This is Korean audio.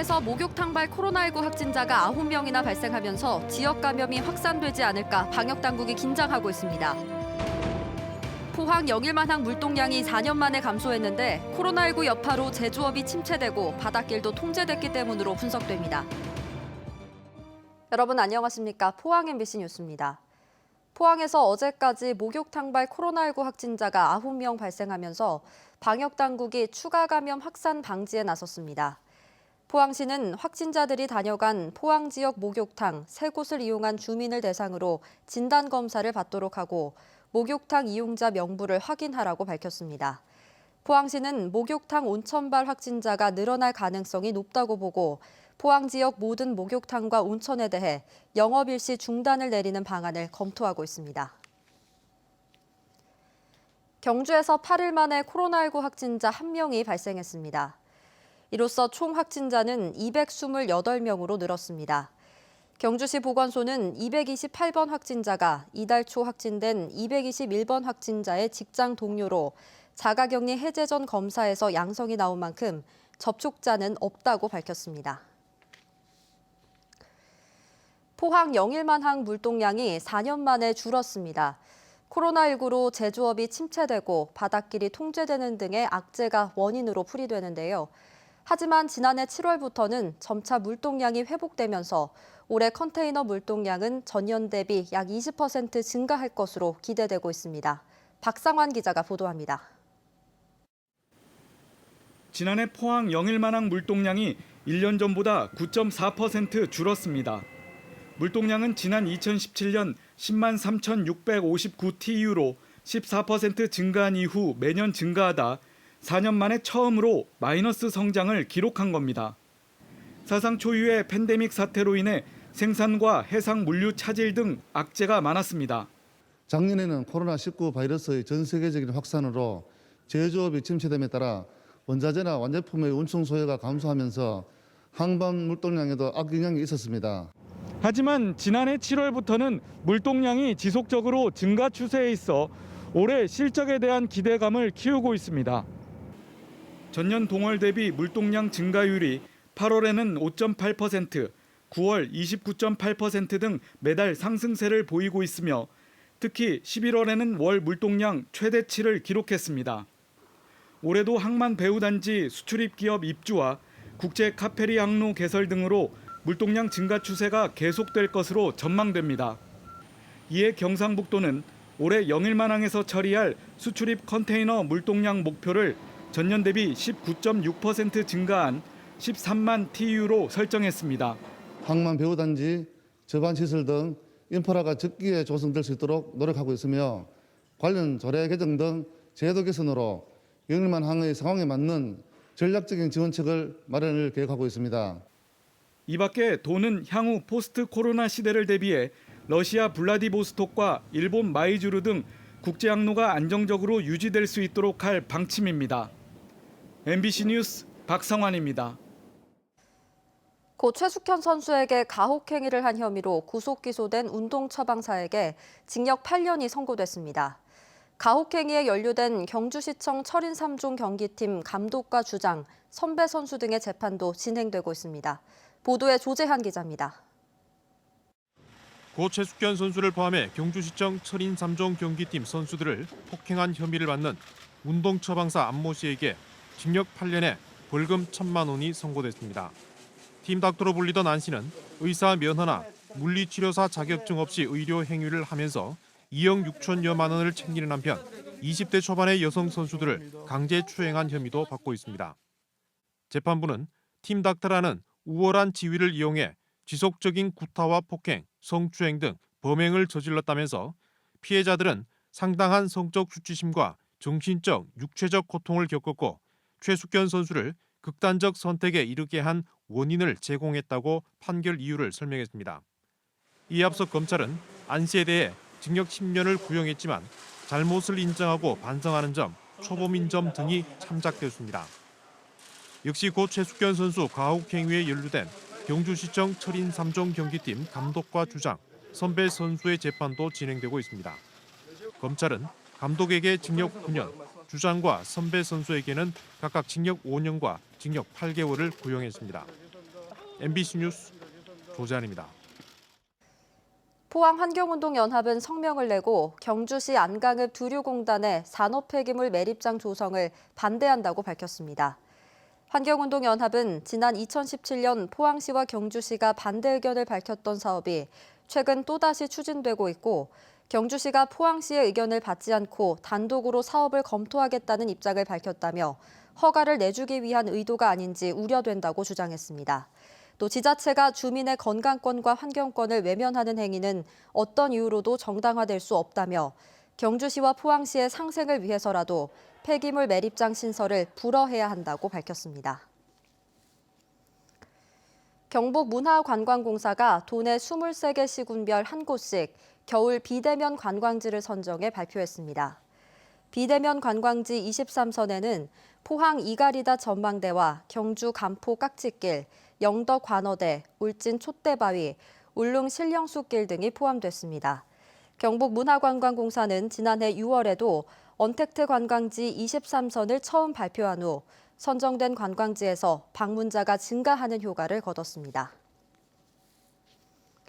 포항에서 목욕탕발 코로나19 확진자가 9명이나 발생하면서 지역 감염이 확산되지 않을까 방역당국이 긴장하고 있습니다. 포항 영일만항 물동량이 4년 만에 감소했는데 코로나19 여파로 제조업이 침체되고 바닷길도 통제됐기 때문으로 분석됩니다. 여러분 안녕하십니까? 포항 MBC 뉴스입니다. 포항에서 어제까지 목욕탕발 코로나19 확진자가 9명 발생하면서 방역당국이 추가 감염 확산 방지에 나섰습니다. 포항시는 확진자들이 다녀간 포항 지역 목욕탕 3곳을 이용한 주민을 대상으로 진단검사를 받도록 하고 목욕탕 이용자 명부를 확인하라고 밝혔습니다. 포항시는 목욕탕 온천발 확진자가 늘어날 가능성이 높다고 보고 포항 지역 모든 목욕탕과 온천에 대해 영업일시 중단을 내리는 방안을 검토하고 있습니다. 경주에서 8일 만에 코로나19 확진자 1명이 발생했습니다. 이로써 총 확진자는 228명으로 늘었습니다. 경주시 보건소는 228번 확진자가 이달 초 확진된 221번 확진자의 직장 동료로 자가격리 해제 전 검사에서 양성이 나온 만큼 접촉자는 없다고 밝혔습니다. 포항 영일만항 물동량이 4년 만에 줄었습니다. 코로나19로 제조업이 침체되고 바닷길이 통제되는 등의 악재가 원인으로 풀이되는데요. 하지만 지난해 7월부터는 점차 물동량이 회복되면서 올해 컨테이너 물동량은 전년 대비 약 20% 증가할 것으로 기대되고 있습니다. 박상환 기자가 보도합니다. 지난해 포항 영일만항 물동량이 1년 전보다 9.4% 줄었습니다. 물동량은 지난 2017년 10만 3,659TU로 14% 증가한 이후 매년 증가하다 4년 만에 처음으로 마이너스 성장을 기록한 겁니다. 사상 초유의 팬데믹 사태로 인해 생산과 해상 물류 차질 등 악재가 많았습니다. 작년에는 코로나19 바이러스의 전 세계적인 확산으로 제조업이 침체됨에 따라 원자재나 완제품의 운송 소요가 감소하면서 항반 물동량에도 악영향이 있었습니다. 하지만 지난해 7월부터는 물동량이 지속적으로 증가 추세에 있어 올해 실적에 대한 기대감을 키우고 있습니다. 전년 동월 대비 물동량 증가율이 8월에는 5.8%, 9월 29.8% 등 매달 상승세를 보이고 있으며 특히 11월에는 월 물동량 최대치를 기록했습니다. 올해도 항만 배후단지 수출입 기업 입주와 국제 카페리 항로 개설 등으로 물동량 증가 추세가 계속될 것으로 전망됩니다. 이에 경상북도는 올해 영일만항에서 처리할 수출입 컨테이너 물동량 목표를 전년 대비 19.6% 증가한 13만 TU로 설정했습니다. 항만 배후단지, 저반시설 등 인프라가 적기에 조성될 수 있도록 노력하고 있으며 관련 조례 개정 등 제도 개선으로 영일만항의 상황에 맞는 전략적인 지원책을 마련을 계획하고 있습니다. 이 밖에 도는 향후 포스트 코로나 시대를 대비해 러시아 블라디보스톡과 일본 마이주르 등 국제 항로가 안정적으로 유지될 수 있도록 할 방침입니다. MBC 뉴스 박상환입니다. 고 최숙현 선수에게 가혹행위를 한 혐의로 구속 기소된 운동 처방사에게 징역 8년이 선고됐습니다. 가혹행위에 연루된 경주시청 철인 3종 경기팀 감독과 주장, 선배 선수 등의 재판도 진행되고 있습니다. 보도에 조재한 기자입니다. 고 최숙현 선수를 포함해 경주시청 철인 3종 경기팀 선수들을 폭행한 혐의를 받는 운동 처방사 안모 씨에게 징역 8년에 벌금 1,000만 원이 선고됐습니다. 팀 닥터로 불리던 안 씨는 의사 면허나 물리치료사 자격증 없이 의료 행위를 하면서 2억 6천여만 원을 챙기는 한편 20대 초반의 여성 선수들을 강제 추행한 혐의도 받고 있습니다. 재판부는 팀 닥터라는 우월한 지위를 이용해 지속적인 구타와 폭행, 성추행 등 범행을 저질렀다면서 피해자들은 상당한 성적 수치심과 정신적, 육체적 고통을 겪었고 최숙현 선수를 극단적 선택에 이르게 한 원인을 제공했다고 판결 이유를 설명했습니다. 이에 앞서 검찰은 안 씨에 대해 징역 10년을 구형했지만 잘못을 인정하고 반성하는 점, 초범인 점 등이 참작됐습니다. 역시 고 최숙현 선수 가혹행위에 연루된 경주시청 철인 3종 경기팀 감독과 주장, 선배 선수의 재판도 진행되고 있습니다. 검찰은 감독에게 징역 9년, 주장과 선배 선수에게는 각각 징역 5년과 징역 8개월을 구형했습니다. MBC 뉴스 조재환입니다. 포항환경운동연합은 성명을 내고 경주시 안강읍 두류공단의 산업폐기물 매립장 조성을 반대한다고 밝혔습니다. 환경운동연합은 지난 2017년 포항시와 경주시가 반대 의견을 밝혔던 사업이 최근 또다시 추진되고 있고 경주시가 포항시의 의견을 받지 않고 단독으로 사업을 검토하겠다는 입장을 밝혔다며 허가를 내주기 위한 의도가 아닌지 우려된다고 주장했습니다. 또 지자체가 주민의 건강권과 환경권을 외면하는 행위는 어떤 이유로도 정당화될 수 없다며 경주시와 포항시의 상생을 위해서라도 폐기물 매립장 신설을 불허해야 한다고 밝혔습니다. 경북문화관광공사가 도내 23개 시군별 한 곳씩 겨울 비대면 관광지를 선정해 발표했습니다. 비대면 관광지 23선에는 포항 이가리다 전망대와 경주 간포 깍지길, 영덕 관어대, 울진 촛대바위, 울릉 신령숲길 등이 포함됐습니다. 경북문화관광공사는 지난해 6월에도 언택트 관광지 23선을 처음 발표한 후 선정된 관광지에서 방문자가 증가하는 효과를 거뒀습니다.